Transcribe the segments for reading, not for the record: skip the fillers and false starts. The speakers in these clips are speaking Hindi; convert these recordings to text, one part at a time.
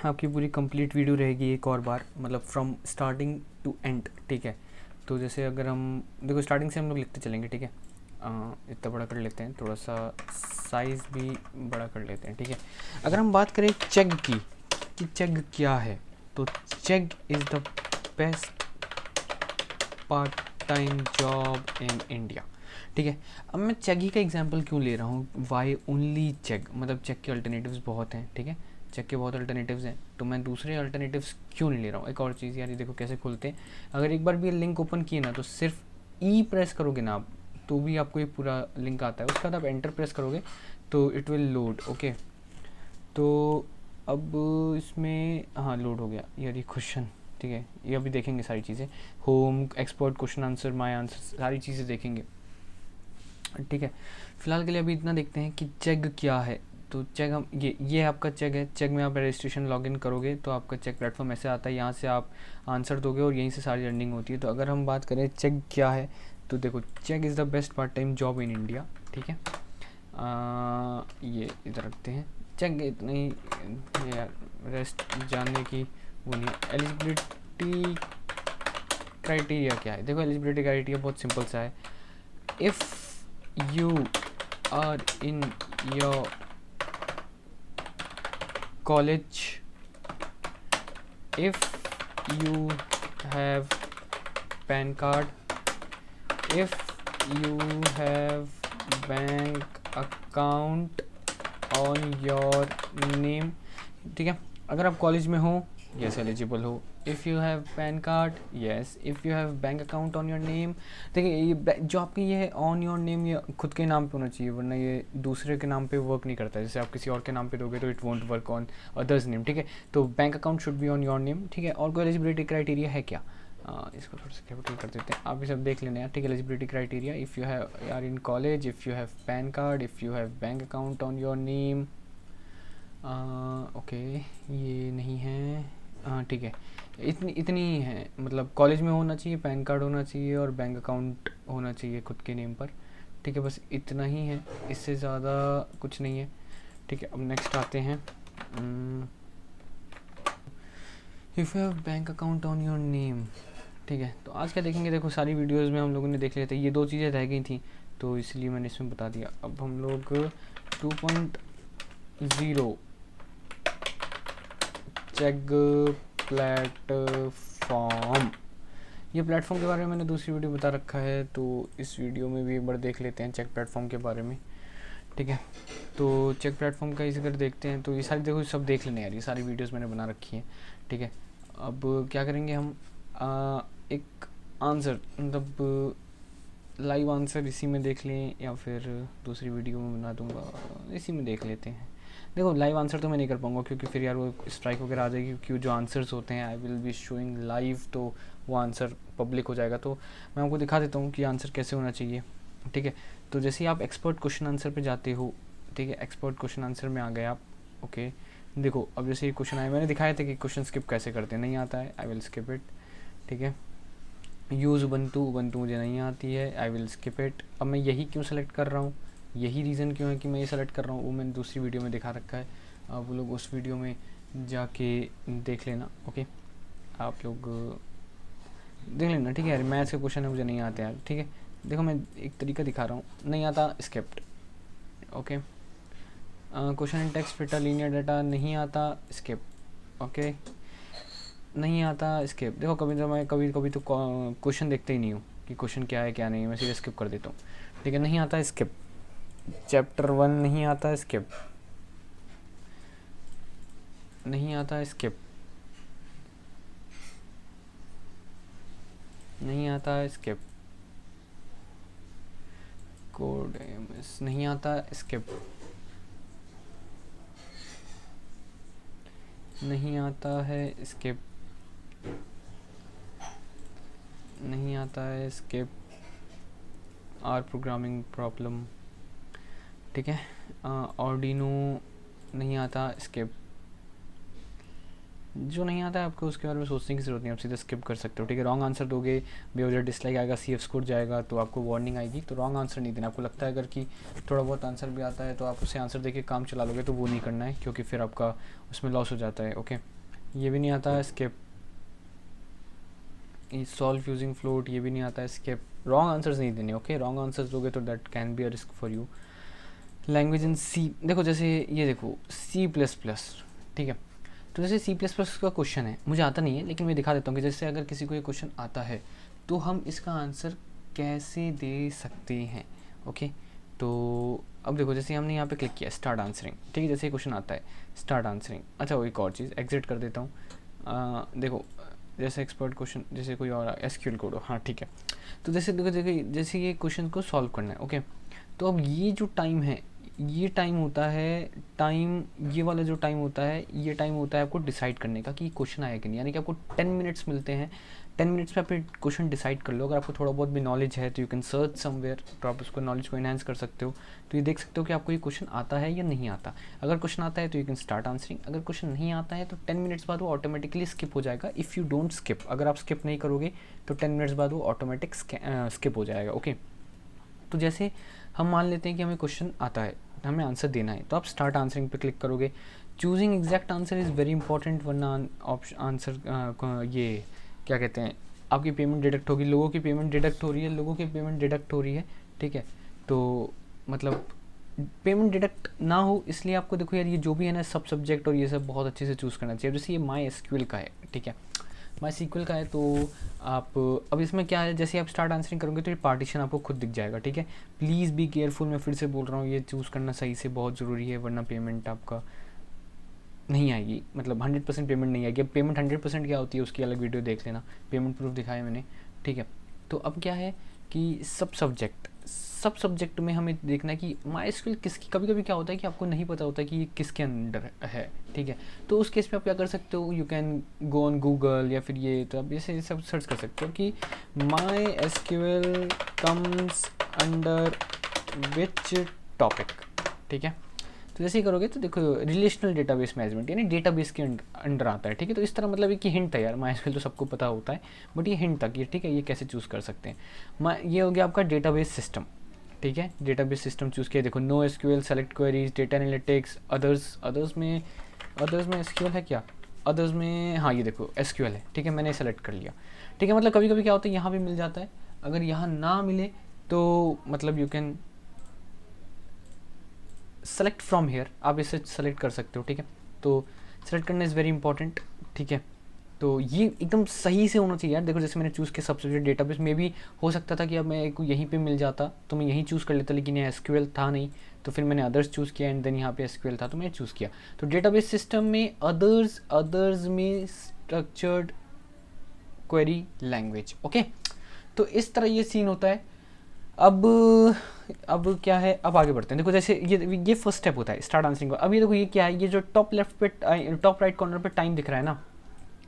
आपकी पूरी कंप्लीट वीडियो रहेगी एक और बार, मतलब फ्रॉम स्टार्टिंग टू एंड, ठीक है। तो जैसे अगर हम देखो स्टार्टिंग से हम लोग लिखते चलेंगे, ठीक है। इतना बड़ा कर लेते हैं, थोड़ा सा साइज़ भी बड़ा कर लेते हैं, ठीक है। अगर हम बात करें चेग की कि चेग क्या है, तो Chegg is the best part time job in India, ठीक है। अब मैं चेग ही का एग्जांपल क्यों ले रहा हूँ, वाई ओनली चेग, मतलब चेग के अल्टरनेटिव्स बहुत हैं, ठीक है। चेग के बहुत अल्टरनेटिव्स हैं, तो मैं दूसरे अल्टरनेटिव्स क्यों नहीं ले रहा हूँ। एक और चीज़ यार, ये देखो कैसे खुलते हैं। अगर एक बार भी लिंक ओपन किए ना, तो सिर्फ ई प्रेस करोगे ना आप, तो भी आपको ये पूरा लिंक आता है। उसके बाद आप एंटर प्रेस करोगे तो इट विल लोड, ओके। तो अब इसमें हाँ लोड हो गया यार, ये क्वेश्चन, ठीक है। ये अभी देखेंगे सारी चीज़ें, home, export, question answer, my answer, सारी चीज़ें देखेंगे, ठीक है। फिलहाल के लिए अभी इतना देखते हैं कि चेग क्या है। तो चेग हम ये आपका चेग है। चेग में आप रजिस्ट्रेशन लॉगिन करोगे तो आपका चेग प्लेटफॉर्म ऐसे आता है, यहाँ से आप आंसर दोगे और यहीं से सारी अर्निंग होती है। तो अगर हम बात करें चेग क्या है, तो देखो Chegg is the best part time job in India, ठीक है। ये इधर रखते हैं। चेग इतना ही यार, रेस्ट जानने की वो नहीं। एलिजिबिलिटी क्राइटेरिया क्या है, देखो एलिजिबिलिटी क्राइटेरिया बहुत सिंपल सा है। If you are in your college, if you have PAN card, if you have bank account on your name, ठीक है। अगर आप कॉलेज में हो, यस एलिजिबल हो। If you have PAN card, yes. If you have bank account on your name, देखिए ये जो आपकी ये है ऑन योर नेम, ये खुद के नाम पे होना चाहिए, वरना ये दूसरे के नाम पे वर्क नहीं करता है। जैसे आप किसी और के नाम पे दोगे तो it won't work on others name, ठीक है। तो bank account should be on your name, ठीक है। और कोई एलिजिबिलिटी क्राइटेरिया है क्या, इसको थोड़ा सा कैपिटल कर देते हैं, आप ये सब देख लेना यार, ठीक है। Eligibility criteria, if you have are in college, if you have PAN card, if you have bank account on your name, okay ये नहीं है, हाँ ठीक है। इतनी ही है, मतलब कॉलेज में होना चाहिए, पैन कार्ड होना चाहिए और बैंक अकाउंट होना चाहिए खुद के नेम पर, ठीक है। बस इतना ही है, इससे ज़्यादा कुछ नहीं है, ठीक है। अब नेक्स्ट आते हैं, if you have bank account on your name, ठीक है। तो आज क्या देखेंगे, देखो सारी वीडियोज़ में हम लोगों ने देख लिया था, ये दो चीज़ें रह गई थी तो इसलिए मैंने इसमें बता दिया। अब हम लोग 2.0 चेग प्लेटफॉर्म, ये प्लेटफॉर्म के बारे में मैंने दूसरी वीडियो बता रखा है, तो इस वीडियो में भी एक बार देख लेते हैं चेग प्लेटफॉर्म के बारे में, ठीक है। तो चेग प्लेटफॉर्म का इसी कर देखते हैं। तो ये सारी देखो सब देख लेने यार, ये सारी वीडियोस मैंने बना रखी हैं, ठीक है। अब क्या करेंगे हम, एक आंसर, मतलब लाइव आंसर इसी में देख लें या फिर दूसरी वीडियो में बना दूंगा, इसी में देख लेते हैं। देखो लाइव आंसर तो मैं नहीं कर पाऊँगा क्योंकि फिर यार वो स्ट्राइक वगैरह आ जाएगी, क्योंकि जो आंसर्स होते हैं I will be showing live, तो वो आंसर पब्लिक हो जाएगा। तो मैं आपको दिखा देता हूँ कि आंसर कैसे होना चाहिए, ठीक है। तो जैसे ही आप एक्सपर्ट क्वेश्चन आंसर पे जाते हो, ठीक है, एक्सपर्ट क्वेश्चन आंसर में आ गए आप, ओके। देखो अब जैसे ये क्वेश्चन आए, मैंने दिखाया था कि क्वेश्चन स्किप कैसे करते हैं, नहीं आता है, आई विल स्किप इट, ठीक है। यूज़ उबंटू मुझे नहीं आती है, आई विल स्किप इट। अब मैं यही क्यों सेलेक्ट कर रहा हूँ, यही रीज़न क्यों है कि मैं ये सेलेक्ट कर रहा हूँ, वो मैंने दूसरी वीडियो में दिखा रखा है, आप वो लोग उस वीडियो में जाके देख लेना, ओके। आप लोग देख लेना, ठीक है। यार मैथ्स के क्वेश्चन है, मुझे नहीं आते यार, ठीक है। देखो मैं एक तरीका दिखा रहा हूँ, नहीं आता skipped, okay. Question in text fitter linear data नहीं आता, स्किप, ओके। नहीं आता स्किप। देखो कभी तो मैं कभी तो क्वेश्चन देखते ही नहीं हूँ कि क्वेश्चन क्या है क्या नहीं है, मैं सीधे स्किप कर देता हूँ, ठीक है। नहीं आता स्किप। चैप्टर 1 नहीं आता स्किप, नहीं आता स्किप, नहीं आता स्किप। कोड एमएस नहीं आता स्किप, नहीं आता है स्किप, नहीं आता है स्किप। आर प्रोग्रामिंग प्रॉब्लम, ठीक है। ऑर्डिनो नहीं आता स्किप। जो नहीं आता है आपको उसके बारे में सोचने की ज़रूरत नहीं, आप सीधे स्किप कर सकते हो, ठीक है। रॉन्ग आंसर दोगे बेवजह डिसलाइक आएगा, CF स्कोर जाएगा, तो आपको वार्निंग आएगी। तो रॉन्ग आंसर नहीं देना। आपको लगता है अगर कि थोड़ा बहुत आंसर भी आता है तो आप उससे आंसर देके काम चला लोगे, तो वो नहीं करना है क्योंकि फिर आपका उसमें लॉस हो जाता है, ओके। ये भी नहीं आता है, स्किप। सॉल्व यूजिंग फ्लोट, ये भी नहीं आता है, स्किप। रॉन्ग आंसर्स नहीं देने, ओके। रॉन्ग आंसर्स दोगे तो that can be a risk for you. Language in C, देखो जैसे ये देखो सी प्लस प्लस, ठीक है। तो जैसे सी प्लस प्लस का क्वेश्चन है, मुझे आता नहीं है लेकिन मैं दिखा देता हूँ कि जैसे अगर किसी को ये क्वेश्चन आता है तो हम इसका आंसर कैसे दे सकते हैं, ओके। तो अब देखो जैसे हमने यहाँ पे क्लिक किया स्टार्ट आंसरिंग, ठीक है। जैसे ये क्वेश्चन आता है स्टार्ट आंसरिंग, अच्छा वो एक और चीज़ एग्जिट कर देता हूँ। देखो जैसे एक्सपर्ट क्वेश्चन, जैसे कोई और एसक्यूएल कोड हो, हाँ ठीक है। तो जैसे देखो जैसे ये क्वेश्चन को सॉल्व करना है, ओके। तो अब ये जो टाइम है, ये टाइम होता है, टाइम ये वाला जो टाइम होता है, ये टाइम होता है आपको डिसाइड करने का कि क्वेश्चन आया कि नहीं। यानी कि आपको 10 मिनट्स मिलते हैं, 10 मिनट्स में आप क्वेश्चन डिसाइड कर लो। अगर आपको थोड़ा बहुत भी नॉलेज है तो यू कैन सर्च समवेयर, तो आप उसको नॉलेज को इन्हांस कर सकते हो। तो ये देख सकते हो कि आपको ये क्वेश्चन आता है या नहीं आता। अगर क्वेश्चन आता है तो यू कैन स्टार्ट आंसरिंग, अगर क्वेश्चन नहीं आता है तो 10 मिनट्स बाद वो ऑटोमेटिकली स्किप हो जाएगा। इफ़ यू डोंट स्किप, अगर आप स्किप नहीं करोगे तो 10 मिनट्स बाद वो ऑटोमेटिक स्किप हो जाएगा, ओके। तो जैसे हम मान लेते हैं कि हमें क्वेश्चन आता है, हमें आंसर देना है, तो आप स्टार्ट आंसरिंग पे क्लिक करोगे। Choosing exact answer is very important, वरना ऑप्शन आंसर ये क्या कहते हैं, आपकी पेमेंट डिडक्ट होगी। लोगों की पेमेंट डिडक्ट हो रही है, लोगों की पेमेंट डिडक्ट हो रही है, ठीक है। तो मतलब पेमेंट डिडक्ट ना हो इसलिए आपको देखो यार, ये जो भी है ना सब सब्जेक्ट और ये सब बहुत अच्छे से चूज़ करना चाहिए। जैसे ये माई एसक्यूएल का है, ठीक है, माई सीक्वल का है। तो आप अब इसमें क्या है, जैसे आप स्टार्ट आंसरिंग करोगे तो ये पार्टीशन आपको खुद दिख जाएगा, ठीक है। प्लीज़ बी केयरफुल, मैं फिर से बोल रहा हूँ, ये चूज़ करना सही से बहुत ज़रूरी है, वरना पेमेंट आपका नहीं आएगी, मतलब 100% पेमेंट नहीं आएगी। अब पेमेंट 100% क्या होती है उसकी अलग वीडियो देख लेना, पेमेंट प्रूफ दिखाया मैंने, ठीक है। तो अब क्या है कि सब सब्जेक्ट में हमें देखना है कि माई स्किल किसकी, कभी कभी क्या होता है कि आपको नहीं पता होता है कि ये किसके अंडर है, ठीक है। तो उस केस में आप क्या कर सकते हो, you can go on Google या फिर ये, तो आप जैसे सब सर्च कर सकते हो कि my SQL comes under which topic, ठीक है। तो जैसे ही करोगे तो देखो रिलेशनल डेटाबेस मैनेजमेंट, यानी डेटाबेस के अंडर आता है, ठीक है। तो इस तरह मतलब कि हिंट है यार, माइस्क्यूएल तो सबको पता होता है बट ये हिंट तक, ये ठीक है, ये कैसे चूज़ कर सकते हैं। ये हो गया आपका डेटाबेस सिस्टम, ठीक है। डेटाबेस सिस्टम चूज़ किया, देखो no SQL, select queries, data analytics, others में एसक्यूएल है क्या, अदर्स में, हाँ ये देखो एसक्यूएल है, ठीक है, मैंने सेलेक्ट कर लिया, ठीक है। मतलब कभी कभी क्या होता है यहाँ भी मिल जाता है, अगर यहाँ ना मिले तो मतलब you can select from here, आप इसे सेलेक्ट कर सकते हो, ठीक है। तो सेलेक्ट करना इज़ वेरी इंपॉर्टेंट, ठीक है। तो ये एकदम सही से होना चाहिए यार। देखो जैसे मैंने चूज़ किया सबसे डेटाबेस में भी हो सकता था कि अब मैं को यहीं पे मिल जाता तो मैं यहीं चूज़ कर लेता, लेकिन ये एसक्यूएल था नहीं, तो फिर मैंने अदर्स चूज़ किया एंड देन यहाँ पे एसक्यूएल था तो मैंने चूज़ किया। तो डेटाबेस सिस्टम में अदर्स में स्ट्रक्चर्ड क्वेरी लैंग्वेज, ओके। तो इस तरह ये सीन होता है। अब क्या है, अब आगे बढ़ते हैं। देखो जैसे ये फर्स्ट स्टेप होता है स्टार्ट आंसरिंग का। अब ये देखो ये क्या है, ये जो टॉप लेफ्ट पे टॉप राइट कॉर्नर पे टाइम दिख रहा है ना,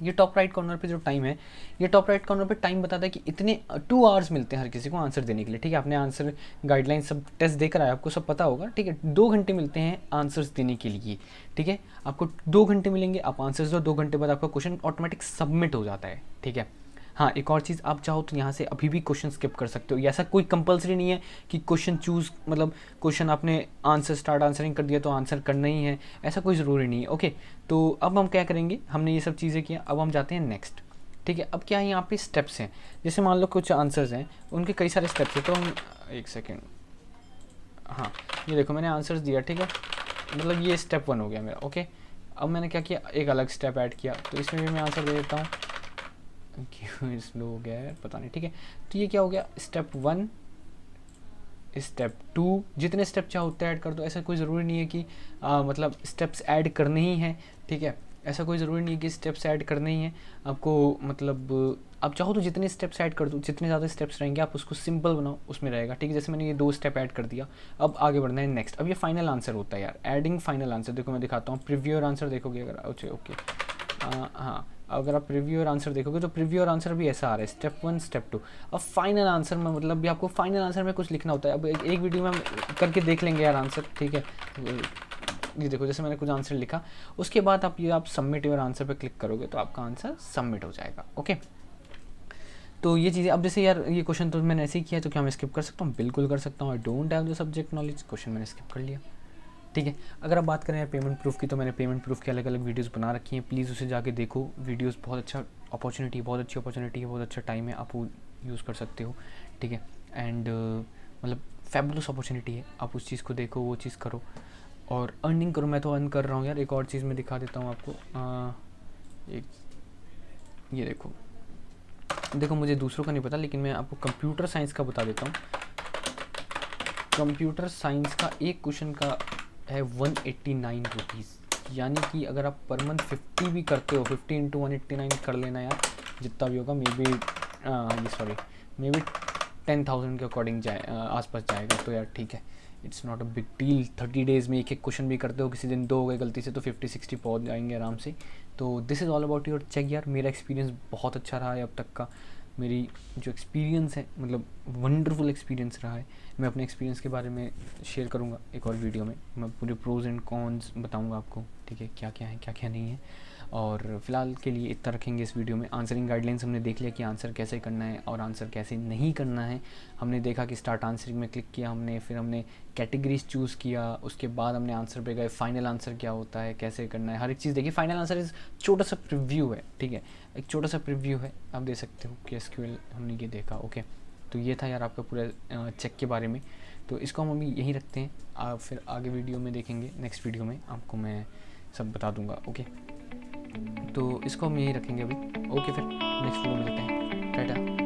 ये टॉप राइट कॉर्नर पे जो टाइम है, ये टॉप राइट कॉर्नर पे टाइम बताता है कि इतने 2 आवर्स मिलते हैं हर किसी को आंसर देने के लिए, ठीक है। आपने आंसर गाइडलाइन सब टेस्ट देकर आया, आपको सब पता होगा, ठीक है। 2 घंटे मिलते हैं आंसर्स देने के लिए, ठीक है। आपको 2 घंटे मिलेंगे, आप आंसर्स दो, 2 घंटे बाद आपका क्वेश्चन ऑटोमेटिक सबमिट हो जाता है, ठीक है। हाँ एक और चीज़, आप चाहो तो यहाँ से अभी भी क्वेश्चन स्किप कर सकते हो, ऐसा कोई कंपलसरी नहीं है कि क्वेश्चन चूज़, मतलब क्वेश्चन आपने आंसर स्टार्ट आंसरिंग कर दिया तो आंसर करना ही है, ऐसा कोई ज़रूरी नहीं है, ओके। तो अब हम क्या करेंगे, हमने ये सब चीज़ें किया, अब हम जाते हैं नेक्स्ट, ठीक है। अब क्या है यहाँ पे स्टेप्स हैं, जैसे मान लो कुछ आंसर्स हैं, उनके कई सारे स्टेप्स हैं, तो हम एक सेकेंड, हाँ ये देखो मैंने आंसर्स दिया, ठीक है, मतलब ये स्टेप 1 हो गया मेरा, ओके। अब मैंने क्या किया, एक अलग स्टेप ऐड किया, तो इसमें भी मैं आंसर दे देता हूँ, क्यों स्लो हो गया है पता नहीं, ठीक है। तो ये क्या हो गया, स्टेप 1, स्टेप 2, जितने स्टेप चाहो उतने ऐड कर दो, ऐसा कोई ज़रूरी नहीं है कि मतलब स्टेप्स ऐड करने ही हैं, ठीक है। ऐसा कोई ज़रूरी नहीं है कि स्टेप्स ऐड करने ही हैं आपको, मतलब आप चाहो तो जितने स्टेप्स ऐड कर दो, जितने ज़्यादा स्टेप्स रहेंगे आप उसको सिंपल बनाओ, उसमें रहेगा, ठीक है। जैसे मैंने ये 2 स्टेप ऐड कर दिया, अब आगे बढ़ना है नेक्स्ट। अब ये फाइनल आंसर होता है यार, एडिंग फाइनल आंसर। देखो मैं दिखाता हूँ, प्रीव्यू और आंसर देखोगे अगर, ओके ओके, हाँ अगर आप प्रीव्यू और आंसर देखोगे तो प्रीव्यू और आंसर भी ऐसा आ रहा है, स्टेप 1 स्टेप 2। अब फाइनल आंसर में मतलब भी आपको फाइनल आंसर में कुछ लिखना होता है। अब एक वीडियो में हम करके देख लेंगे यार आंसर, ठीक है। ये देखो जैसे मैंने कुछ आंसर लिखा, उसके बाद आप सबमिट योर आंसर पे क्लिक करोगे तो आपका आंसर सबमिट हो जाएगा, ओके। तो ये चीज़ें, अब जैसे यार ये क्वेश्चन तो मैंने ऐसे ही किया, तो क्या मैं स्किप कर सकता हूँ, बिल्कुल कर सकता हूँ। I don't have the subject knowledge, question मैंने स्किप कर लिया, ठीक है। अगर आप बात करें यार पेमेंट प्रूफ की, तो मैंने पेमेंट प्रूफ की अलग अलग वीडियोस बना रखी हैं, प्लीज़ उसे जाके देखो। वीडियोस बहुत अच्छा अपॉर्चुनिटी, बहुत अच्छी अपॉर्चुनिटी है, बहुत अच्छा टाइम है, आप वो यूज़ कर सकते हो। ठीक है। एंड मतलब फैबुलस अपॉर्चुनिटी है, आप उस चीज़ को देखो, वो चीज़ करो और अर्निंग करो। मैं तो अर्न कर रहा हूँ यार। एक और चीज़ मैं दिखा देता हूँ आपको। एक ये देखो मुझे दूसरों का नहीं पता, लेकिन मैं आपको कंप्यूटर साइंस का बता देता हूँ। कंप्यूटर साइंस का एक क्वेश्चन का है 189 रुपीज़, यानी कि अगर आप पर मंथ 50 भी करते हो, 50 इंटू 189 कर लेना यार, जितना भी होगा मे बी 10,000 के अकॉर्डिंग आसपास जाएगा। तो यार ठीक है, it's not a big deal. 30 days में एक एक क्वेश्चन भी करते हो, किसी दिन 2 हो गए गलती से, तो 50-60 पहुँच जाएंगे आराम से। तो this is all about your check यार। मेरा एक्सपीरियंस बहुत अच्छा रहा है अब तक का। मेरी जो एक्सपीरियंस है, मतलब वंडरफुल एक्सपीरियंस रहा है। मैं अपने एक्सपीरियंस के बारे में शेयर करूँगा एक और वीडियो में। मैं पूरे प्रोज एंड कॉन्स बताऊँगा आपको, ठीक है, क्या क्या है क्या क्या नहीं है। और फिलहाल के लिए इतना रखेंगे इस वीडियो में। आंसरिंग गाइडलाइंस हमने देख लिया कि आंसर कैसे करना है और आंसर कैसे नहीं करना है। हमने देखा कि स्टार्ट आंसरिंग में क्लिक किया हमने, फिर हमने कैटेगरीज चूज़ किया, उसके बाद हमने आंसर पे गए, फाइनल आंसर क्या होता है, कैसे करना है, हर एक चीज़ देखिए। फाइनल आंसर इस छोटा सा प्रीव्यू है, ठीक है, एक छोटा सा प्रीव्यू है, आप दे सकते हो कि एसक्यूएल हमने ये देखा। ओके, तो ये था यार आपका पूरा चेक के बारे में। तो इसको हम अभी यहीं रखते हैं, आप फिर आगे वीडियो में देखेंगे। नेक्स्ट वीडियो में आपको मैं सब बता दूंगा। ओके, तो इसको हम यहीं रखेंगे अभी। ओके, फिर नेक्स्ट वीडियो में मिलते हैं। टाटा।